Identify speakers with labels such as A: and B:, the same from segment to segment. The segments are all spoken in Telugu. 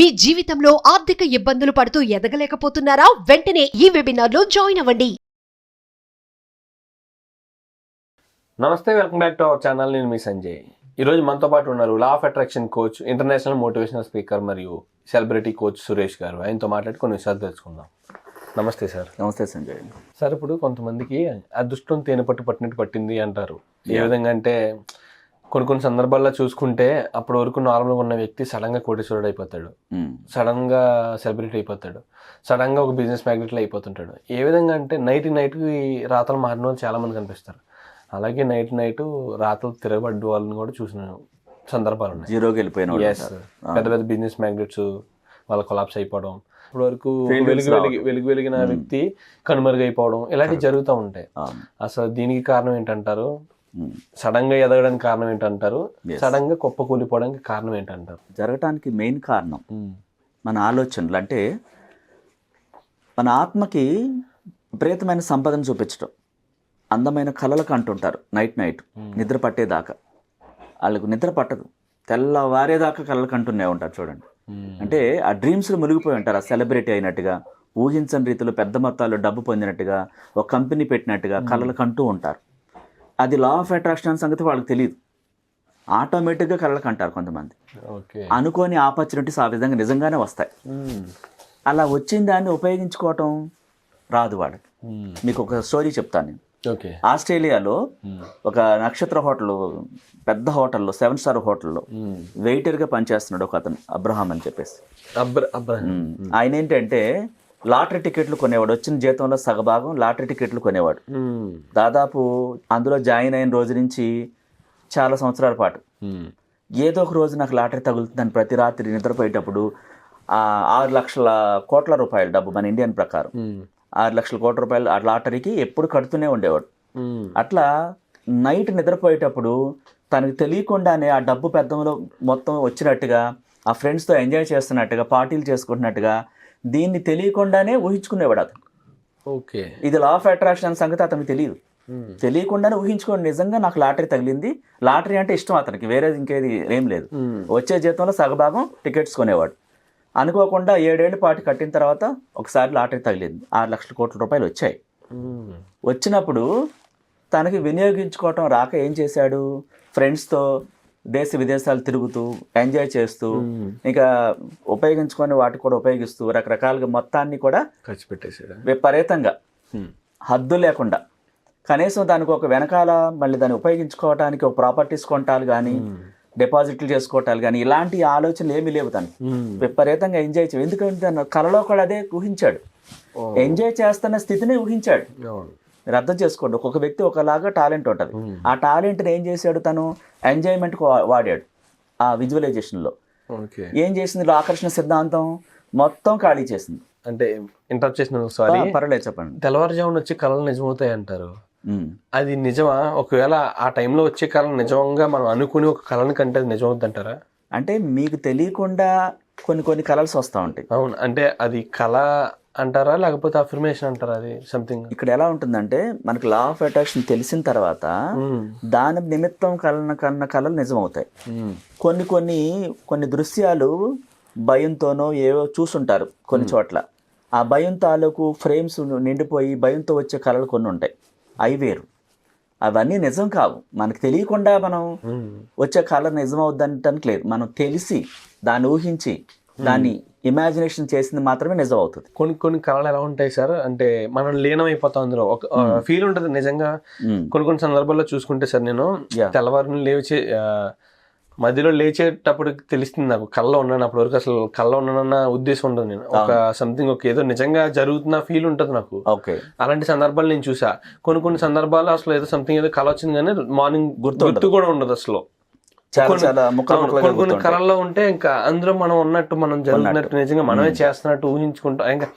A: మీ జీవితంలో ఆర్థిక ఇబ్బందులు పడుతూ ఎదగలేకపోతున్నారా? వెంటనే ఈ వెబినార్లో జాయిన్ అవ్వండి.
B: నమస్తే, welcome back to our channel. నేను మీ సంజయ్. ఈరోజు మనతో పాటు ఉన్నారు law of attraction coach, international motivational speaker మరియు సెలబ్రిటీ కోచ్ సురేష్ గారు. ఆయనతో మాట్లాడి కొన్ని విషయాలు తెలుసుకుందాం. నమస్తే సార్.
C: నమస్తే సంజయ్.
B: సార్, ఇప్పుడు కొంతమందికి అదృష్టం తేనె పట్టు పట్టినట్టు పట్టింది అంటారు. ఏ విధంగా అంటే కొన్ని సందర్భాల్లో చూసుకుంటే అప్పటి వరకు నార్మల్గా ఉన్న వ్యక్తి సడన్గా కోటీశ్వరుడు అయిపోతాడు, సడన్గా సెలబ్రిటీ అయిపోతాడు, సడన్గా ఒక బిజినెస్ మ్యాగ్నెట్లో అయిపోతుంటాడు. ఏ విధంగా అంటే నైట్కి రాతలు మారిన వాళ్ళు చాలా మంది కనిపిస్తారు. అలాగే నైట్ రాతలు తిరగబడ్డ వాళ్ళని కూడా చూసిన సందర్భాలు ఉన్నాయి.
C: జీరోకి వెళ్ళిపోయిన
B: పెద్ద పెద్ద బిజినెస్ మ్యాగ్నెట్స్ వాళ్ళ కొలాప్స్ అయిపోవడం, ఇప్పటి వరకు వెలిగిన వ్యక్తి కనుమరుగైపోవడం, ఇలాంటివి జరుగుతూ ఉంటాయి. అసలు దీనికి కారణం ఏంటంటారు? సడన్ గా ఎదగడానికి కారణం ఏంటంటారు? సడన్ గా కుప్ప కూలిపోవడానికి కారణం ఏంటంటారు?
C: జరగటానికి మెయిన్ కారణం మన ఆలోచనలు. అంటే మన ఆత్మకి విపరీతమైన సంపదను చూపించడం, అందమైన కళలకు అంటుంటారు. నైట్ నిద్ర పట్టేదాకా వాళ్ళకు నిద్ర పట్టదు, తెల్లవారేదాకా కళలకు అంటూనే ఉంటారు. చూడండి, అంటే ఆ డ్రీమ్స్లో మునిగిపోయి ఉంటారు. ఆ సెలబ్రిటీ అయినట్టుగా, ఊహించని రీతిలో పెద్ద మొత్తాల్లో డబ్బు పొందినట్టుగా, ఒక కంపెనీ పెట్టినట్టుగా కళలకు అంటూ ఉంటారు. అది లా ఆఫ్ అట్రాక్షన్ సంగతి వాళ్ళకి తెలియదు. ఆటోమేటిక్గా కళ్ళకి అంటారు కొంతమంది. అనుకోని ఆపర్చునిటీస్ ఆ విధంగా నిజంగానే వస్తాయి. అలా వచ్చిన దాన్ని ఉపయోగించుకోవటం రాదు వాడికి. మీకు ఒక స్టోరీ చెప్తాను నేను. ఆస్ట్రేలియాలో ఒక నక్షత్ర హోటల్, పెద్ద హోటల్లో, 7 స్టార్ హోటల్లో వెయిటర్గా పనిచేస్తున్నాడు ఒక అతను, అబ్రహాం అని చెప్పేసి. ఆయన ఏంటంటే లాటరీ టికెట్లు కొనేవాడు. వచ్చిన జీతంలో సగభాగం లాటరీ టికెట్లు కొనేవాడు. దాదాపు అందులో జాయిన్ అయిన రోజు నుంచి చాలా సంవత్సరాల పాటు ఏదో ఒక రోజు నాకు లాటరీ తగులుతుందని ప్రతి రాత్రి నిద్రపోయేటప్పుడు 6 లక్షల కోట్ల రూపాయలు డబ్బు, మన ఇండియన్ ప్రకారం 6 లక్షల కోట్ల రూపాయలు ఆ లాటరీకి ఎప్పుడు కడుతూనే ఉండేవాడు. అట్లా నైట్ నిద్రపోయేటప్పుడు తనకు తెలియకుండానే ఆ డబ్బు పెద్దంలో మొత్తం వచ్చినట్టుగా, ఆ ఫ్రెండ్స్తో ఎంజాయ్ చేస్తున్నట్టుగా, పార్టీలు చేసుకుంటున్నట్టుగా, దీన్ని తెలియకుండానే ఊహించుకునేవాడు అతను.
B: ఓకే, ఇది
C: లా ఆఫ్ అట్రాక్షన్ అనే సంగతి అతనికి తెలియదు. తెలియకుండానే ఊహించుకోండి, నిజంగా నాకు లాటరీ తగిలింది, లాటరీ అంటే ఇష్టం అతనికి, వేరేది ఇంకేది ఏం లేదు. వచ్చే జీతంలో సగభాగం టికెట్స్ కొనేవాడు. అనుకోకుండా 7 ఏళ్ల పాటు కట్టిన తర్వాత ఒకసారి లాటరీ తగిలింది. 6 లక్షల కోట్ల రూపాయలు వచ్చాయి. వచ్చినప్పుడు తనకి వినియోగించుకోవటం రాక ఏం చేశాడు, ఫ్రెండ్స్తో దేశ విదేశాలు తిరుగుతూ ఎంజాయ్ చేస్తూ, ఇంకా ఉపయోగించుకొని వాటికి కూడా ఉపయోగిస్తూ రకరకాలుగా మొత్తాన్ని కూడా
B: ఖర్చు పెట్టేసాడు
C: విపరీతంగా, హద్దు లేకుండా. కనీసం దానికి ఒక వెనకాల మళ్ళీ దాన్ని ఉపయోగించుకోవడానికి ఒక ప్రాపర్టీస్ కొనటాలు కానీ, డిపాజిట్లు చేసుకోవటాలు కానీ, ఇలాంటి ఆలోచనలు ఏమీ లేవు. తను విపరీతంగా ఎంజాయ్ చేయదు. ఎందుకంటే తన కళలో కూడా అదే ఊహించాడు, ఎంజాయ్ చేస్తున్న స్థితిని ఊహించాడు. మీరు అర్థం చేసుకోండి, ఒక్కొక్క వ్యక్తి ఒకలాగా టాలెంట్ ఉంటుంది. ఆ టాలెంట్ని ఏం చేశాడు, తను ఎంజాయ్మెంట్కి వాడాడు. ఆ విజువలైజేషన్లో ఏం చేసింది, ఆకర్షణ సిద్ధాంతం మొత్తం ఖాళీ చేసింది.
B: అంటే ఇంటరప్ట్ చేసిన సారీ,
C: పర్వాలేదు చెప్పండి.
B: తెల్లవారుజామున వచ్చే కళలు నిజమవుతాయి అంటారు. అది నిజమా? ఒకవేళ ఆ టైంలో వచ్చే కళ నిజంగా మనం అనుకుని ఒక కళని కంటే నిజమవుద్ది అంటారా?
C: అంటే మీకు తెలియకుండా కొన్ని కలర్స్ వస్తూ ఉంటాయి.
B: అవును, అంటే అది కళ అంటారా లేకపోతే అఫర్మేషన్ అంటారా? అది సంథింగ్
C: ఇక్కడ ఎలా ఉంటుందంటే, మనకి లా ఆఫ్ అట్రాక్షన్ తెలిసిన తర్వాత దాని నిమిత్తం కన్న కళలు నిజమవుతాయి. కొన్ని దృశ్యాలు భయంతోనో ఏవో చూసుంటారు కొన్ని చోట్ల. ఆ భయం తాలూకు ఫ్రేమ్స్ నిండిపోయి భయంతో వచ్చే కళలు కొన్ని ఉంటాయి, అవి వేరు. అవన్నీ నిజం కావు. మనకు తెలియకుండా మనం వచ్చే కళ నిజం అవుద్దంటానికి లేదు. మనం తెలిసి దాన్ని ఊహించి దాన్ని ఇమాజినేషన్ చేసింది మాత్రమే నిజం అవుతుంది.
B: కొన్ని కళలు ఎలా ఉంటాయి సార్ అంటే మనం లీనం అయిపోతాం, అందులో ఒక ఫీల్ ఉంటుంది నిజంగా. కొన్ని సందర్భాల్లో చూసుకుంటే సార్, నేను తెల్లవారుని మధ్యలో లేచేటప్పుడు తెలుస్తుంది నాకు కళ్ళలో ఉన్నాను. అప్పటి వరకు అసలు కళ్ళలో ఉన్నానన్న ఉద్దేశం ఉండదు. నేను ఒక సంథింగ్ ఒక ఏదో నిజంగా జరుగుతున్న ఫీల్ ఉంటుంది నాకు. అలాంటి సందర్భాలు నేను చూసా. కొన్ని సందర్భాలు అసలు ఏదో సంథింగ్ ఏదో కళ వచ్చింది కానీ మార్నింగ్ గుర్తు కూడా ఉండదు అసలు. కొన్ని కళల్లో ఉంటే ఇంకా అందులో మనం ఉన్నట్టు, మనం జరుగుతున్నట్టు, నిజంగా మనమే చేస్తున్నట్టు ఊహించుకుంటాం. ఇంకా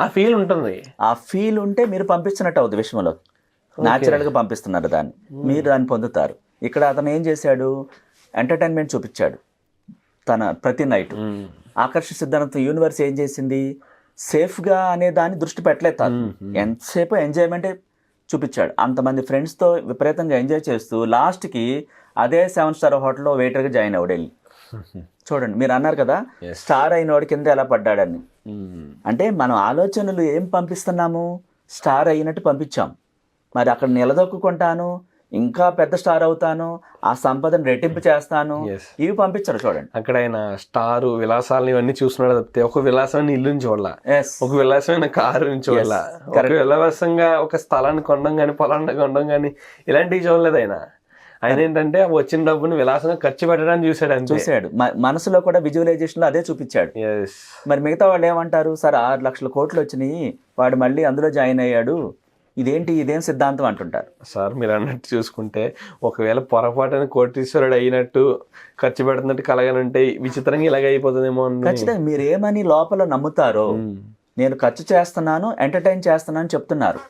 B: ఆ ఫీల్ ఉంటుంది.
C: ఆ ఫీల్ ఉంటే మీరు పంపించినట్టు అవుతుంది విషయంలో, న్యాచురల్ గా పంపిస్తున్నారు దాన్ని, మీరు దాన్ని పొందుతారు. ఇక్కడ అతను ఏం చేశాడు, ఎంటర్టైన్మెంట్ చూపించాడు తన ప్రతి నైట్. ఆకర్షణ సిద్ధాంతం యూనివర్స్ ఏం చేసింది, సేఫ్గా అనే దాన్ని దృష్టి పెట్టలేదు. ఎంతసేపు ఎంజాయ్మెంటే చూపించాడు. అంతమంది ఫ్రెండ్స్తో విపరీతంగా ఎంజాయ్ చేస్తూ లాస్ట్కి అదే 7 స్టార్ హోటల్లో వెయిటర్గా జాయిన్ అవ్వడు వెళ్ళి. చూడండి, మీరు అన్నారు కదా స్టార్ అయినోడి కింద ఎలా పడ్డాడని. అంటే మనం ఆలోచనలు ఏం పంపిస్తున్నాము, స్టార్ అయినట్టు పంపించాం. మరి అక్కడ నిలదొక్కుంటాను, ఇంకా పెద్ద స్టార్ అవుతాను, ఆ సంపదను రెట్టింపు చేస్తాను, ఇవి పంపించరు. చూడండి,
B: అక్కడ ఆయన స్టారు విలాసాలను ఇవన్నీ చూస్తున్నాడు తప్పితే ఒక విలాసమైన ఇల్లుని చూడాల, ఒక విలాసమైన కారుని చూడాల, ఒక విలాసంగా ఒక స్థలాన్ని కొనడం కానీ పొలాన్ని కొనడం కానీ ఇలాంటివి చూడలేదు ఆయన. ఆయన ఏంటంటే వచ్చిన డబ్బుని విలాసంగా ఖర్చు పెట్టడానికి చూశాడు.
C: మనసులో కూడా విజువలైజేషన్ లో అదే చూపించాడు. మరి మిగతా వాళ్ళు ఏమంటారు, సార్ 6 లక్షల కోట్లు వచ్చినాయి, వాడు మళ్ళీ అందులో జాయిన్ అయ్యాడు, ఇదేం సిద్ధాంతం అంటుంటారు.
B: సార్ మీరు అన్నట్టు చూసుకుంటే ఒకవేళ పొరపాటున కోటీశ్వరుడు అయినట్టు ఖర్చు పెడుతున్నట్టు కలగాలంటే విచిత్రంగా ఇలాగ అయిపోతుందేమో.
C: ఖచ్చితంగా మీరు ఏమని లోపల నమ్ముతారో, నేను ఖర్చు చేస్తున్నాను, ఎంటర్టైన్ చేస్తున్నాను చెప్తున్నారు,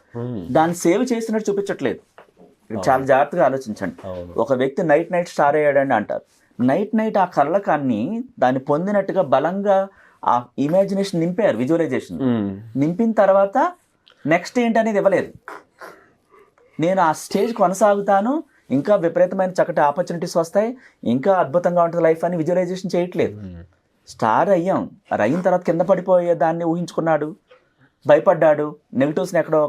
C: దాన్ని సేవ్ చేసినట్టు చూపించట్లేదు. చాలా జాగ్రత్తగా ఆలోచించండి. ఒక వ్యక్తి నైట్ స్టార్ అయ్యాడని అంటారు. నైట్ ఆ కళ్ళకాన్ని దాన్ని పొందినట్టుగా బలంగా ఆ ఇమాజినేషన్ నింపారు, విజువలైజేషన్ నింపిన తర్వాత నెక్స్ట్ ఏంటి అనేది ఇవ్వలేదు. నేను ఆ స్టేజ్ కొనసాగుతాను, ఇంకా విపరీతమైన చక్కటి ఆపర్చునిటీస్ వస్తాయి, ఇంకా అద్భుతంగా ఉంటుంది లైఫ్ అని విజువలైజేషన్ చేయట్లేదు. స్టార్ అయ్యాం, అయిన తర్వాత కింద పడిపోయే దాన్ని ఊహించుకున్నాడు, భయపడ్డాడు, నెగిటివ్స్ని ఎక్కడో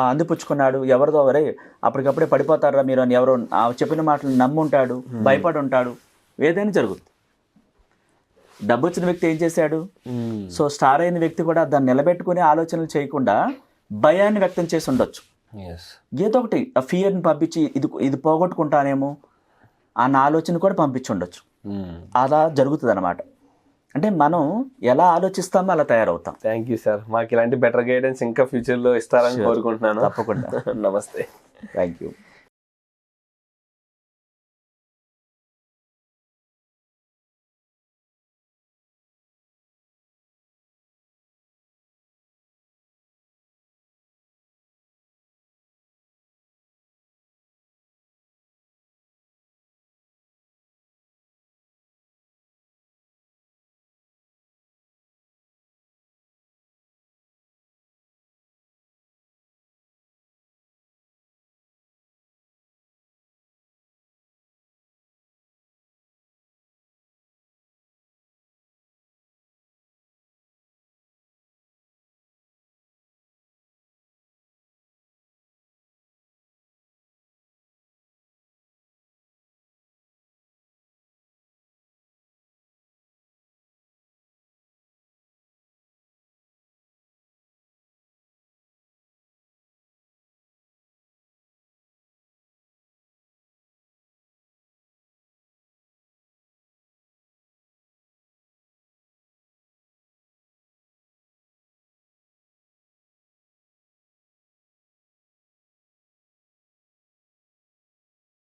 C: అందిపుచ్చుకున్నాడు. ఎవరిదో వరే అప్పటికప్పుడే పడిపోతారా మీరు అని ఎవరో చెప్పిన మాటలు నమ్ముంటాడు, భయపడి ఉంటాడు, ఏదైనా జరుగుతుంది. డబ్బు వచ్చిన వ్యక్తి ఏం చేశాడు? సో స్టార్ అయిన వ్యక్తి కూడా దాన్ని నిలబెట్టుకునే ఆలోచనలు చేయకుండా భయాన్ని వ్యక్తం చేసి ఉండొచ్చు. ఏదో ఒకటి ఆ ఫియర్ని పంపించి ఇది పోగొట్టుకుంటానేమో అన్న ఆలోచన కూడా పంపించి ఉండొచ్చు. అలా జరుగుతుంది అన్నమాట. అంటే మనం ఎలా ఆలోచిస్తామో అలా తయారవుతాం.
B: థ్యాంక్ యూ సార్, మాకు ఇలాంటి బెటర్ గైడెన్స్ ఇంకా ఫ్యూచర్లో ఇస్తారని కోరుకుంటున్నాను.
C: తప్పకుండా.
B: నమస్తే.
C: Thank you.